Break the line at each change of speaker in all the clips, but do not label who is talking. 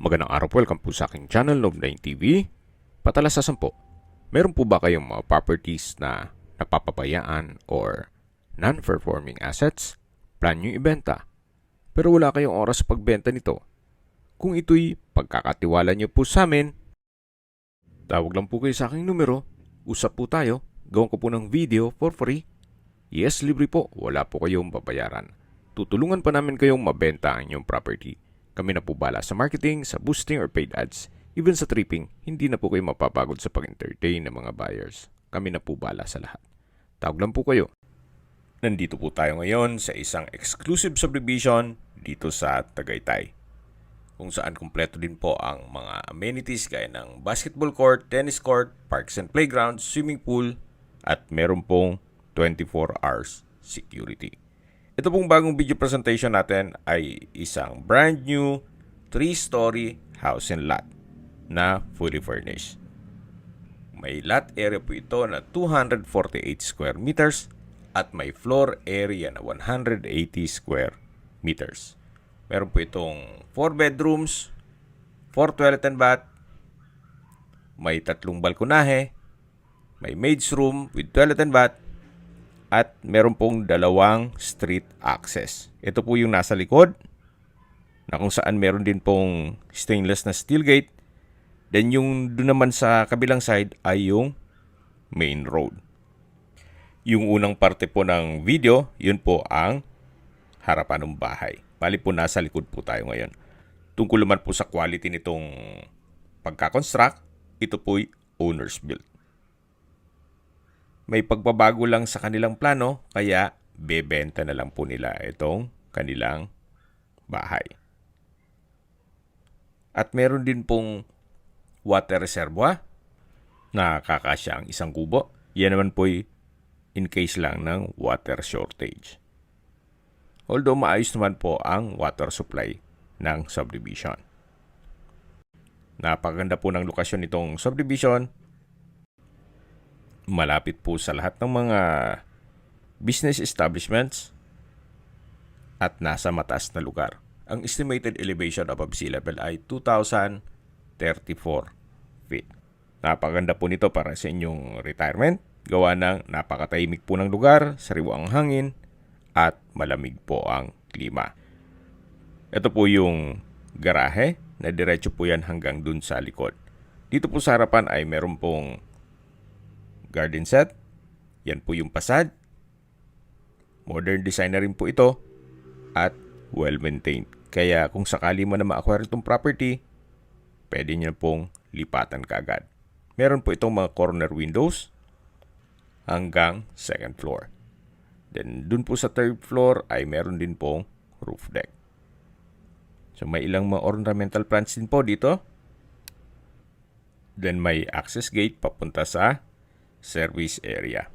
Magandang araw po, welcome po sa aking channel, Love9 TV. Patalasasan po, meron po ba kayong mga properties na napapabayaan or non-performing assets? Plan nyo ibenta, pero wala kayong oras sa pagbenta nito. Kung ito'y pagkakatiwala nyo po sa amin, tawag lang po kayo sa aking numero, usap po tayo, gawin ko po ng video for free. Yes, libre po, wala po kayong babayaran. Tutulungan pa namin kayong mabenta ang inyong property. Kami na po bala sa marketing, sa boosting or paid ads. Even sa tripping, hindi na po kayo mapapagod sa pag-entertain ng mga buyers. Kami na po bala sa lahat. Tawag lang po kayo. Nandito po tayo ngayon sa isang exclusive subdivision dito sa Tagaytay, kung saan kumpleto din po ang mga amenities gaya ng basketball court, tennis court, parks and playgrounds, swimming pool, at meron pong 24 hours security. Ito pong bagong video presentation natin ay isang brand new 3-story house and lot na fully furnished. May lot area po ito na 248 square meters at may floor area na 180 square meters. Meron po itong 4 bedrooms, 4 toilet and bath, may 3 balkonahe, may maid's room with toilet and bath, at meron pong 2 street access. Ito po yung nasa likod, na kung saan meron din pong stainless na steel gate. Then yung doon naman sa kabilang side ay yung main road. Yung unang parte po ng video, yun po ang harapan ng bahay. Bali po nasa likod po tayo ngayon. Tungkol naman po sa quality nitong pagkakonstruct, ito po'y owner's built. May pagbabago lang sa kanilang plano, kaya bebenta na lang po nila itong kanilang bahay. At meron din pong water reservoir na kakasya ang 1 kubo. Yan naman po'y in case lang ng water shortage. Although maayos naman po ang water supply ng subdivision. Napaganda po ng lokasyon nitong subdivision. Malapit po sa lahat ng mga business establishments at nasa mataas na lugar. Ang estimated elevation above sea level ay 2,034 feet. Napaganda po nito para sa inyong retirement. Gawa ng napakatahimik po ng lugar, sariwa ang hangin, at malamig po ang klima. Ito po yung garahe na diretso po yan hanggang dun sa likod. Dito po sa harapan ay meron pong garden set. Yan po yung pasad. Modern design na rin po ito at well-maintained. Kaya kung sakali mo na ma-acquire itong property, pwede nyo pong lipatan kaagad. Meron po itong mga corner windows hanggang 2nd floor. Then dun po sa 3rd floor ay meron din pong roof deck. So may ilang mga ornamental plants din po dito. Then may access gate papunta sa service area.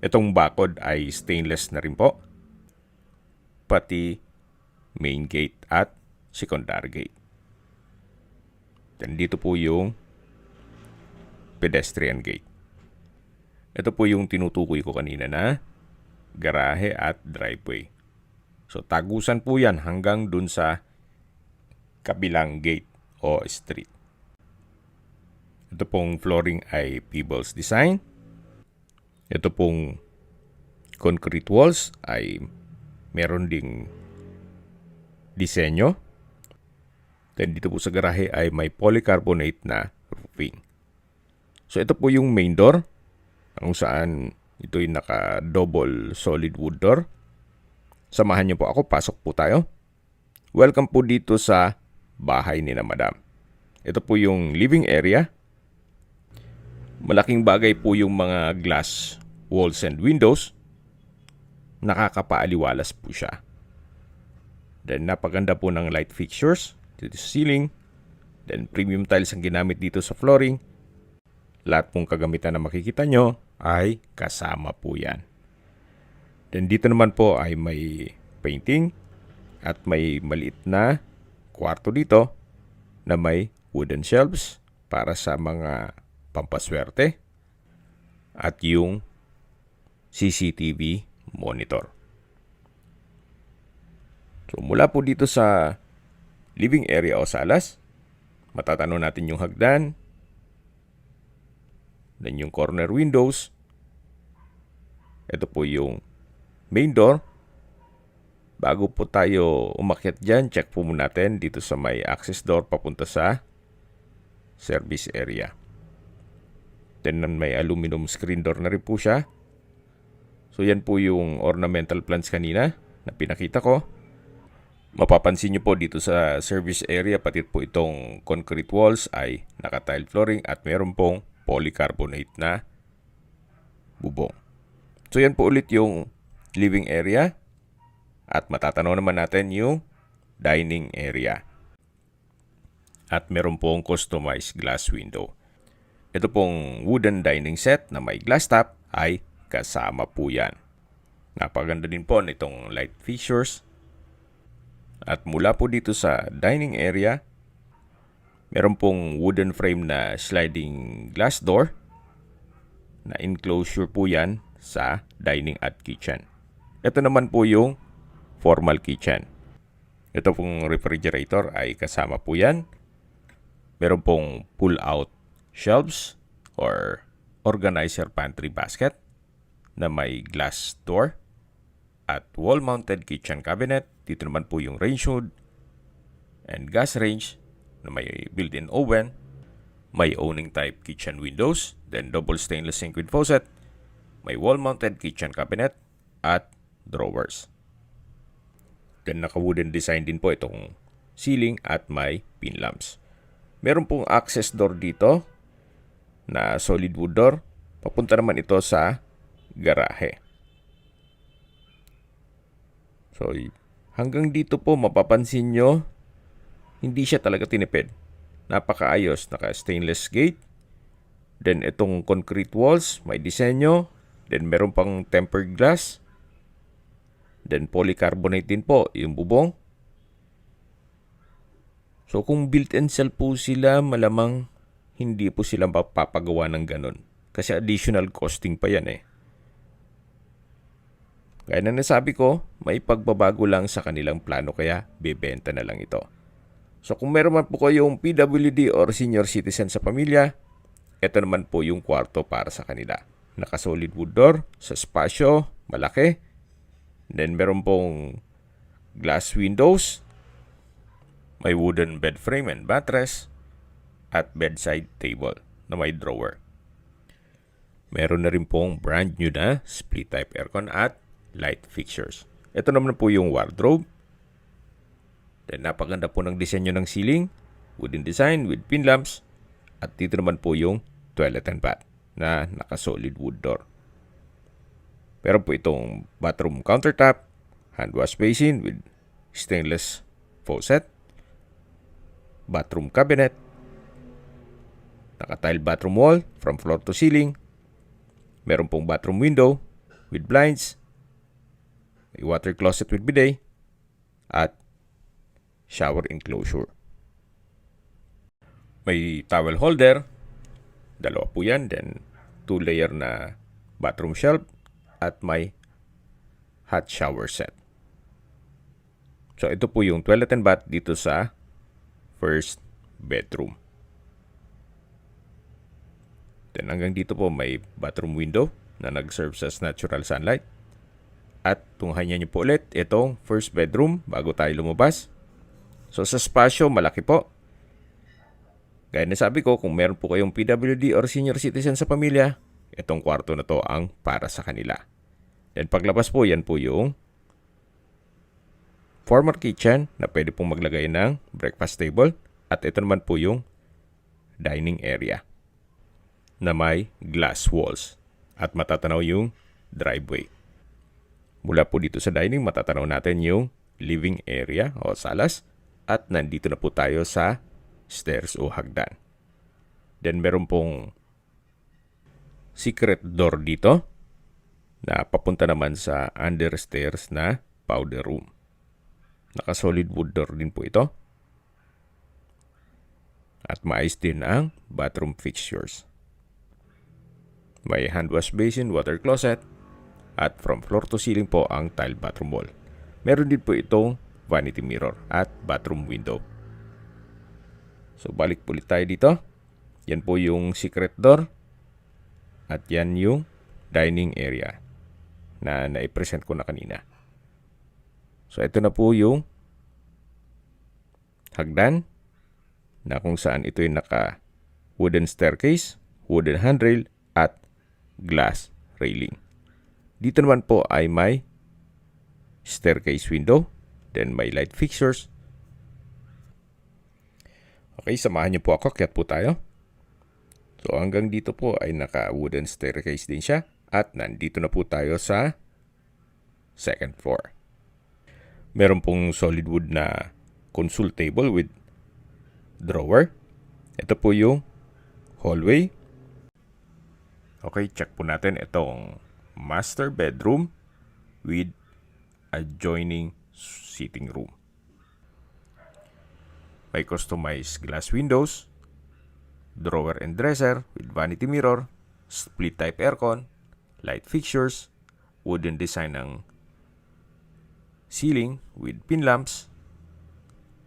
Itong bakod ay stainless na rin po, pati main gate at secondary gate. Then dito po yung pedestrian gate. Ito po yung tinutukoy ko kanina na garahe at driveway. So tagusan po yan hanggang dun sa kabilang gate o street. Ito pong flooring ay Peebles design. Ito pong concrete walls ay meron ding disenyo. Then dito po sa garahe ay may polycarbonate na roofing. So ito po yung main door, kung saan ito'y naka-double solid wood door. Samahan niyo po ako, pasok po tayo. Welcome po dito sa bahay ni na Madam. Ito po yung living area. Malaking bagay po yung mga glass walls and windows. Nakakapaaliwalas po siya. Then napaganda po ng light fixtures dito sa ceiling. Then premium tiles ang ginamit dito sa flooring. Lahat pong kagamitan na makikita nyo ay kasama po yan. Then dito naman po ay may painting at may maliit na kwarto dito na may wooden shelves para sa mga pampaswerte at yung CCTV monitor. So mula po dito sa living area o salas. Matatanaw natin yung hagdan. Then yung corner windows. Ito po yung main door. Bago po tayo umakyat dyan, check po muna natin dito sa may access door papunta sa service area. Then may aluminum screen door na rin po siya. So yan po yung ornamental plants kanina na pinakita ko. Mapapansin nyo po dito sa service area, pati po itong concrete walls ay naka-tile flooring at meron pong polycarbonate na bubong. So yan po ulit yung living area. At matatanaw naman natin yung dining area. At meron pong customized glass window. Ito pong wooden dining set na may glass top ay kasama po yan. Napaganda din po nitong light fixtures. At mula po dito sa dining area, meron pong wooden frame na sliding glass door na enclosure po yan sa dining at kitchen. Ito naman po yung formal kitchen. Ito pong refrigerator ay kasama po yan. Meron pong pull-out shelves or organizer pantry basket na may glass door at wall-mounted kitchen cabinet. Dito naman po yung range hood and gas range na may built-in oven. May owning type kitchen windows, then double stainless sink with faucet. May wall-mounted kitchen cabinet at drawers. Then naka-wooden design din po itong ceiling at may pin lamps. Meron pong access door dito na solid wood door. Papunta naman ito sa garahe. So hanggang dito po mapapansin nyo, hindi siya talaga tinipid. Napakaayos, naka-stainless gate. Then itong concrete walls, may disenyo. Then meron pang tempered glass. Then polycarbonate din po yung bubong. So kung built-in cell po sila, malamang hindi po sila papagawa ng ganun. Kasi additional costing pa yan eh. Gaya na nasabi ko, may pagbabago lang sa kanilang plano kaya bebenta na lang ito. So kung meron man po kayong PWD or senior citizen sa pamilya, ito naman po yung kwarto para sa kanila. Naka-solid wood door, sa spasyo, malaki. Then meron pong glass windows, may wooden bed frame and buttress, at bedside table na may drawer. Meron na rin pong brand new na split type aircon at light fixtures. Ito naman po yung wardrobe. Then napaganda po ng disenyo ng ceiling, wooden design with pin lamps, at dito naman po yung toilet and bath na naka-solid wood door. Meron po itong bathroom countertop, hand wash basin with stainless faucet, bathroom cabinet, naka-tile bathroom wall from floor to ceiling, meron pong bathroom window with blinds, a water closet with bidet, at shower enclosure. May towel holder, dalawa po yan, then 2-layer na bathroom shelf, at may hot shower set. So ito po yung toilet and bath dito sa first bedroom. Then hanggang dito po may bathroom window na nag-serve as natural sunlight. At tunghayan niyo po ulit itong first bedroom bago tayo lumabas. So sa spasyo, malaki po. Gaya na sabi ko, kung meron po kayong PWD or senior citizen sa pamilya, itong kwarto na to ang para sa kanila. Then paglabas po, yan po yung former kitchen na pwede pong maglagay ng breakfast table. At ito naman po yung dining area na may glass walls at matatanaw yung driveway. Mula po dito sa dining, matatanaw natin yung living area o salas at nandito na po tayo sa stairs o hagdan. Then meron pong secret door dito na papunta naman sa understairs na powder room. Naka-solid wood door din po ito. At maayos din ang bathroom fixtures. May hand wash basin, water closet, at from floor to ceiling po ang tile bathroom wall. Meron din po itong vanity mirror at bathroom window. So, balik po ulit tayo dito. Yan po yung secret door. At yan yung dining area na nai-present ko na kanina. So, ito na po yung hagdan na kung saan ito yung naka wooden staircase, wooden handrail, at glass railing. Dito naman po ay may staircase window, then may light fixtures. Okay, samahan niyo po ako, akyat po tayo. So hanggang dito po ay naka wooden staircase din siya at nandito na po tayo sa second floor. Meron pong solid wood na console table with drawer. Ito po yung hallway. Okay, check po natin itong master bedroom with adjoining sitting room. May customized glass windows, drawer and dresser with vanity mirror, split type aircon, light fixtures, wooden design ng ceiling with pin lamps,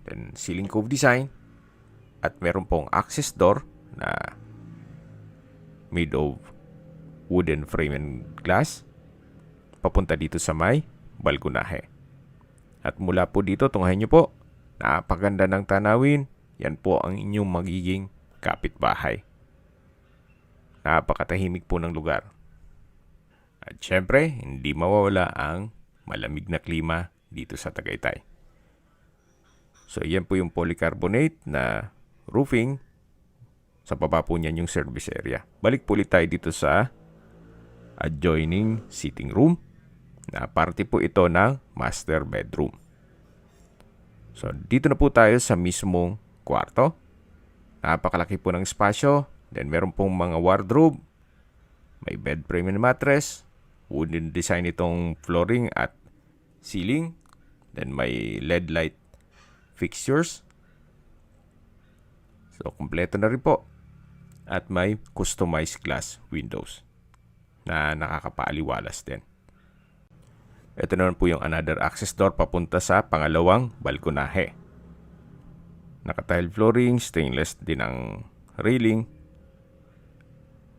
then ceiling cove design, at meron pong access door na made of wooden frame and glass papunta dito sa may balkonahe. At mula po dito, tunghayin nyo po, napaganda ng tanawin. Yan po ang inyong magiging kapitbahay. Napakatahimik po ng lugar. At syempre, hindi mawawala ang malamig na klima dito sa Tagaytay. So yan po yung polycarbonate na roofing. Sa baba po niyan yung service area. Balik po ulit tayo dito sa adjoining sitting room na parte po ito ng master bedroom. So dito na po tayo sa mismong kwarto. Napakalaki po ng espasyo. Then meron pong mga wardrobe. May bed frame and mattress. Wooden design itong flooring at ceiling. Then may LED light fixtures. So kompleto na rin po. At may customized glass windows na nakakapaaliwalas din. Ito naman po yung another access door papunta sa pangalawang balkonahe. Naka-tile flooring, stainless din ang railing.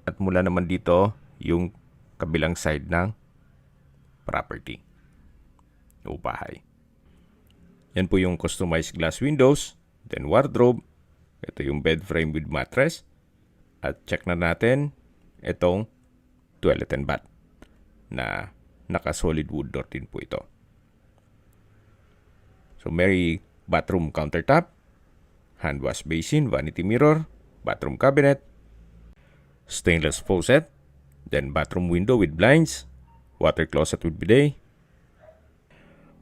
At mula naman dito yung kabilang side ng property o bahay. Yan po yung customized glass windows, then wardrobe. Ito yung bed frame with mattress. At check na natin itong toilet and bath na naka-solid wood door din po ito. So may bathroom countertop, hand wash basin, vanity mirror, bathroom cabinet, stainless faucet, then bathroom window with blinds, water closet with bidet.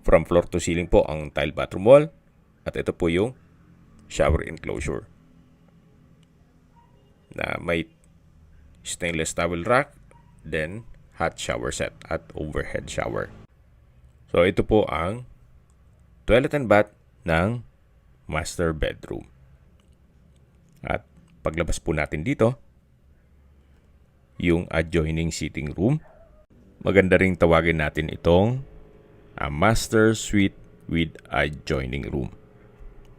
From floor to ceiling po ang tile bathroom wall. At ito po yung shower enclosure na may stainless towel rack, then hot shower set at overhead shower. So ito po ang toilet and bath ng master bedroom. At paglabas po natin dito, yung adjoining sitting room. Maganda ring tawagin natin itong master suite with adjoining room.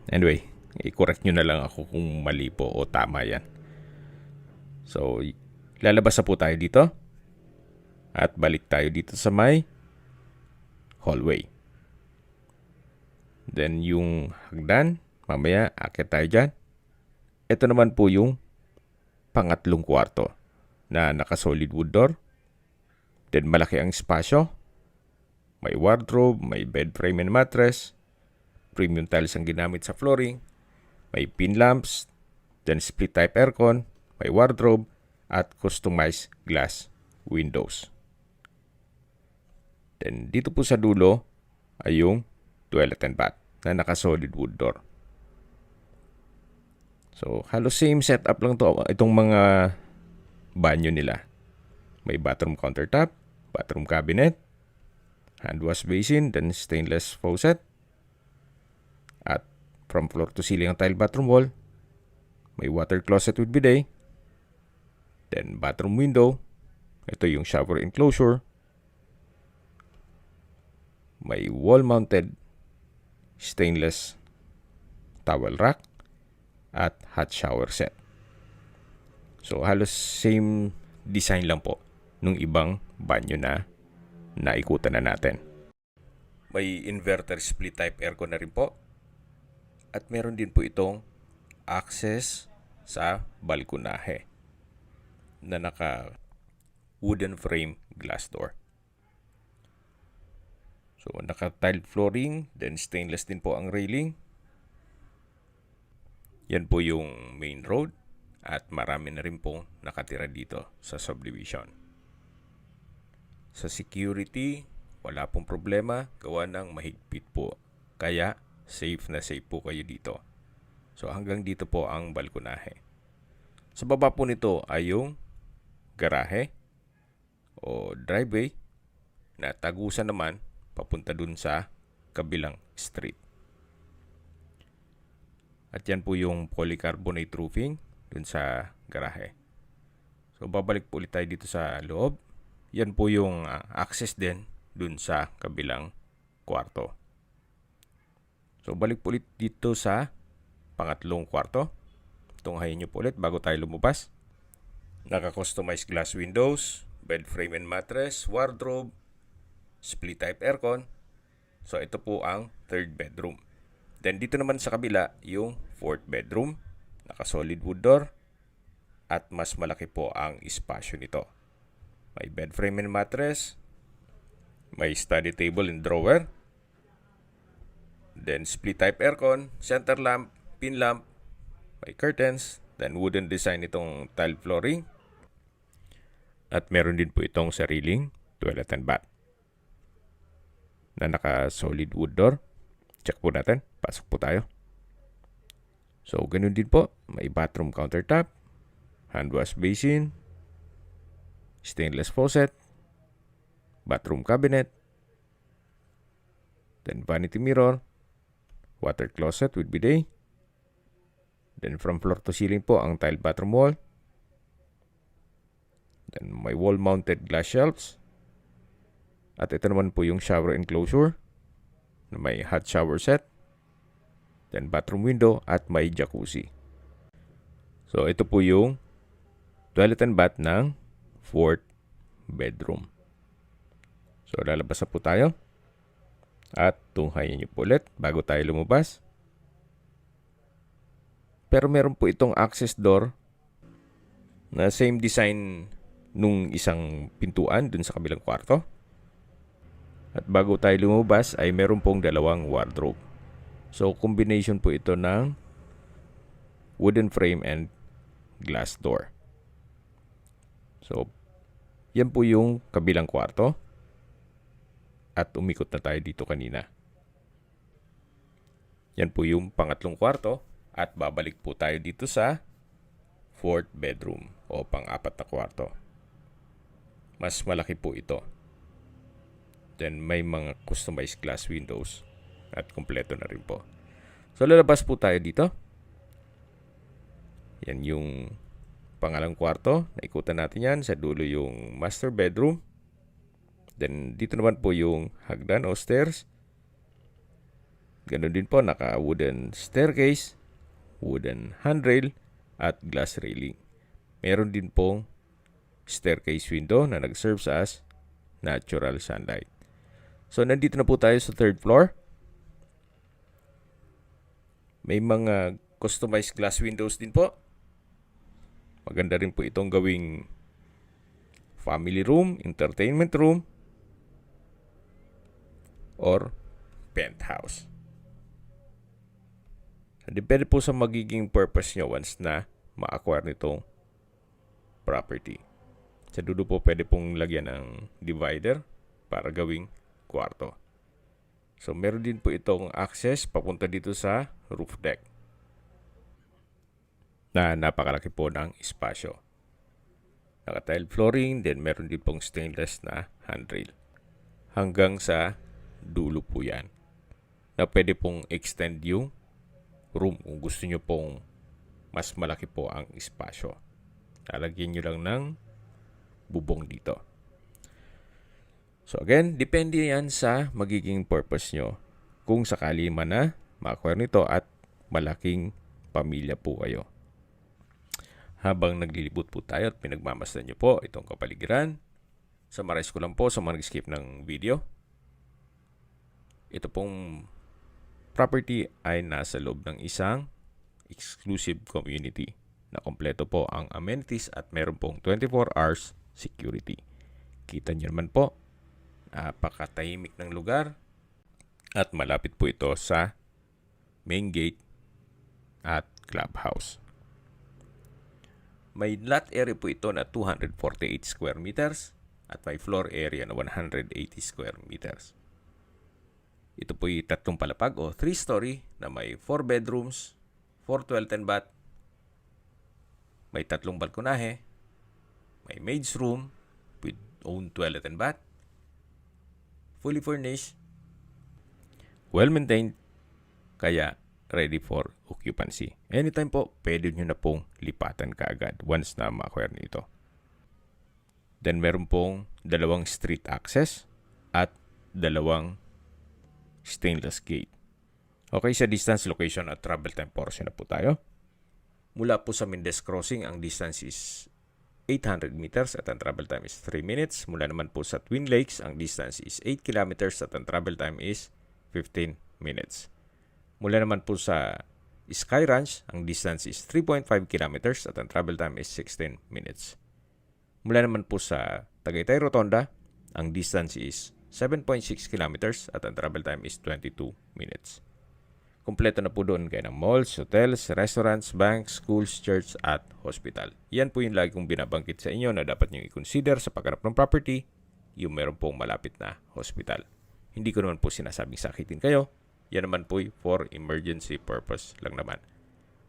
Anyway, i-correct nyo na lang ako kung mali po o tama yan. So, lalabas na po tayo dito. At balik tayo dito sa may hallway. Then, yung hagdan, mamaya, akit tayo dyan. Ito naman po yung pangatlong kwarto na naka-solid wood door. Then, malaki ang espasyo. May wardrobe, may bed frame and mattress. Premium tiles ang ginamit sa flooring. May pin lamps. Then, split type aircon. May wardrobe at customized glass windows. Then, dito po sa dulo ay yung toilet and bath na naka-solid wood door. So, halos same setup lang to. Itong mga banyo nila. May bathroom countertop, bathroom cabinet, hand wash basin, then stainless faucet. At from floor to ceiling ang tile bathroom wall. May water closet with bidet. Then, bathroom window. Ito yung shower enclosure. May wall-mounted stainless towel rack. at hot shower set. So halos same design lang po nung ibang banyo na naikutan na natin. May inverter split type aircon na rin po. At meron din po itong access sa balkonahe na naka wooden frame glass door. So naka tiled flooring, then stainless din po ang railing. Yan po yung main road at marami na rin pong nakatira dito sa subdivision. Sa security, wala pong problema, gawa ng mahigpit po. Kaya safe na safe po kayo dito. So hanggang dito po ang balkonahe. Sa baba po nito ay yung garahe o driveway na tagusan naman papunta dun sa kabilang street. At yan po yung polycarbonate roofing dun sa garahe. So babalik po ulit tayo dito sa loob. Yan po yung access din dun sa kabilang kwarto. So balik po ulit dito sa pangatlong kwarto. Tunghayin nyo po ulit bago tayo lumabas. Naka-customized glass windows, bed frame and mattress, wardrobe, split type aircon. So ito po ang third bedroom. Then dito naman sa kabila yung fourth bedroom. Naka-solid wood door at mas malaki po ang espasyo nito. May bed frame and mattress, may study table and drawer, then split type aircon, center lamp, pin lamp, may curtains, then wooden design itong tile flooring, at meron din po itong sariling toilet and bath na naka solid wood door. Check po natin, pasok po tayo. So ganun din po, may bathroom countertop, hand wash basin, stainless faucet, bathroom cabinet, then vanity mirror, water closet with bidet. Then from floor to ceiling po ang tile bathroom wall. Then may wall-mounted glass shelves. At ito naman po yung shower enclosure na may hot shower set. Then bathroom window at may jacuzzi. So ito po yung toilet and bath ng fourth bedroom. So lalabas na po tayo. At tunghayin niyo po ulit bago tayo lumabas. Pero meron po itong access door na same design nung isang pintuan dun sa kabilang kwarto. At bago tayo lumabas ay meron pong dalawang wardrobe. So combination po ito ng wooden frame and glass door. So yan po yung kabilang kwarto. At umikot na tayo dito kanina. Yan po yung pangatlong kwarto. At babalik po tayo dito sa fourth bedroom o pang-apat na kwarto. Mas malaki po ito. Then may mga customized glass windows at kompleto na rin po. So lalabas po tayo dito. Yan yung pangalang kwarto. Naikutan natin yan. Sa dulo yung master bedroom. Then dito naman po yung hagdan o stairs. Ganun din po, naka wooden staircase, wooden handrail, at glass railing. Meron din pong staircase window na nag-serve as natural sunlight. So nandito na po tayo sa third floor. May mga customized glass windows din po. Maganda rin po itong gawing family room, entertainment room, or penthouse. Depende po sa magiging purpose nyo once na ma-acquire nitong property. Sa dulo po pwede pong lagyan ng divider para gawing kwarto. So meron din po itong access papunta dito sa roof deck na napakalaki po ng espasyo. Naka-tile flooring, then meron din pong stainless na handrail. Hanggang sa dulo po yan. Na pwede pong extend yung room kung gusto nyo pong mas malaki po ang espasyo. Lalagyan nyo lang ng bubong dito. So again, depende yan sa magiging purpose nyo. Kung sakali man na ma-acquire nito at malaking pamilya po kayo. Habang naglilibot po tayo at pinagmamasdan nyo po itong kapaligiran, summarize ko lang po sa mga nag-skip ng video. Ito pong property ay nasa loob ng isang exclusive community na kompleto po ang amenities at meron pong 24 hours security. Kita nyo naman po, napakatahimik ng lugar at malapit po ito sa main gate at clubhouse. May lot area po ito na 248 square meters at may floor area na 180 square meters. Ito po yung tatlong palapag o 3-story na may 4 bedrooms, 4 toilet and bath, may tatlong balkonahe, may maid's room with own toilet and bath, fully furnished, well-maintained, kaya ready for occupancy. Anytime po, pwede nyo na pong lipatan kaagad once na ma-acquire nito. Then meron pong 2 street access at 2 stainless gate. Okay, sa distance, location at travel time portion na po tayo. Mula po sa Mendez Crossing, ang distance is 800 meters at ang travel time is 3 minutes. Mula naman po sa Twin Lakes, ang distance is 8 kilometers at ang travel time is 15 minutes. Mula naman po sa Sky Ranch, ang distance is 3.5 kilometers at ang travel time is 16 minutes. Mula naman po sa Tagaytay Rotonda, ang distance is 7.6 kilometers at ang travel time is 22 minutes. Kompleto na po doon kayo ng malls, hotels, restaurants, banks, schools, church at hospital. Yan po yung lagi kong binabangkit sa inyo na dapat nyo i-consider sa paghanap ng property, yung meron pong malapit na hospital. Hindi ko naman po sinasabing sakitin kayo. Yan naman po for emergency purpose lang naman.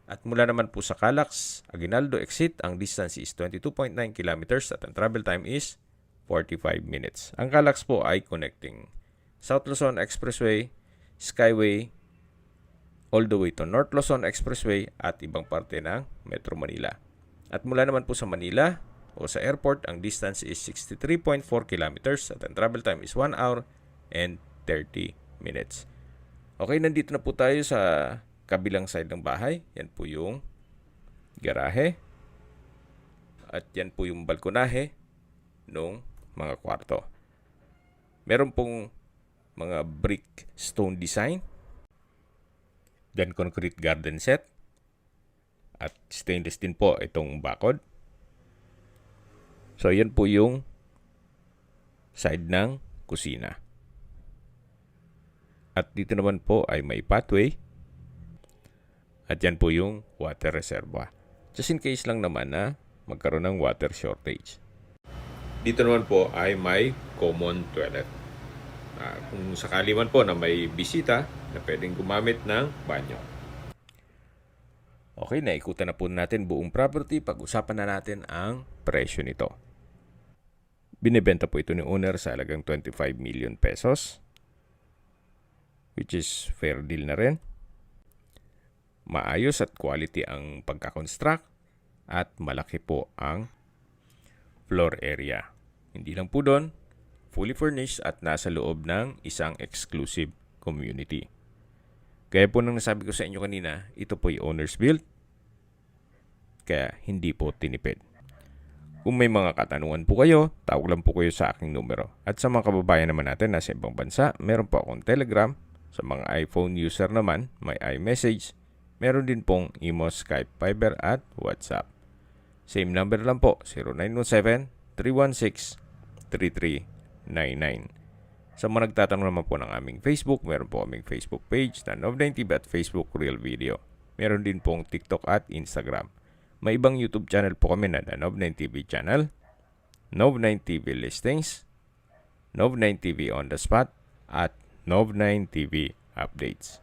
At mula naman po sa Calax, Aguinaldo exit, ang distance is 22.9 kilometers at ang travel time is 45 minutes. Ang Calax po ay connecting South Luzon Expressway, Skyway, all the way to North Luzon Expressway at ibang parte ng Metro Manila. At mula naman po sa Manila o sa airport, ang distance is 63.4 kilometers at ang travel time is 1 hour and 30 minutes. Okay, nandito na po tayo sa kabilang side ng bahay. Yan po yung garahe. At yan po yung balkonahe ng mga kwarto. Meron pong mga brick stone design. Then concrete garden set. At stainless din po itong bakod. So yan po yung side ng kusina. At dito naman po ay may pathway. At yan po yung water reservoir. Just in case lang naman na magkaroon ng water shortage. Dito naman po ay may common toilet. Kung sakali man po na may bisita na pwedeng gumamit ng banyo. Okay, naikutan na po natin buong property. Pag-usapan na natin ang presyo nito. Binibenta po ito ni owner sa halagang 25 million pesos. Which is fair deal na rin. Maayos at quality ang pagkakonstruct at malaki po ang floor area. Hindi lang po doon, fully furnished at nasa loob ng isang exclusive community. Kaya po nang nasabi ko sa inyo kanina, ito po yung owner's built. Kaya hindi po tinipid. Kung may mga katanungan po kayo, tawag lang po kayo sa aking numero. At sa mga kababayan naman natin nasa ibang bansa, meron po akong Telegram. Sa mga iPhone user naman, may iMessage. Meron din pong Imo, Skype, Viber at WhatsApp. Same number lang po, 0917-316-3399. Sa mga nagtatanong naman po ng aming Facebook, meron po aming Facebook page na Nov9TV at Facebook Real Video. Meron din pong TikTok at Instagram. May ibang YouTube channel po kami na Nov9TV channel, Nov9TV Listings, Nov9TV On The Spot, at Nov9TV Updates.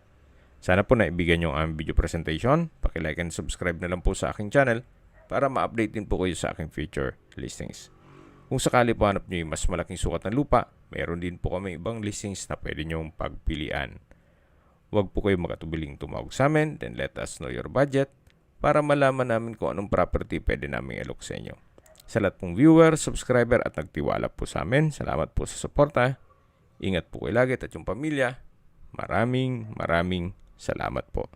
Sana po naibigyan nyo ang video presentation. Paki-like and subscribe na lang po sa aking channel para ma-update din po kayo sa aking future listings. Kung sakali po hanap nyo yung mas malaking sukat ng lupa, mayroon din po kami ibang listings na pwede nyong pagpilian. Huwag po kayo makatubiling tumawag sa amin, then let us know your budget para malaman namin kung anong property pwede namin ilok sa inyo. Sa lahat pong viewer, subscriber at nagtiwala po sa amin, salamat po sa suporta. Ingat po kayo lagi at yung pamilya. Maraming salamat po.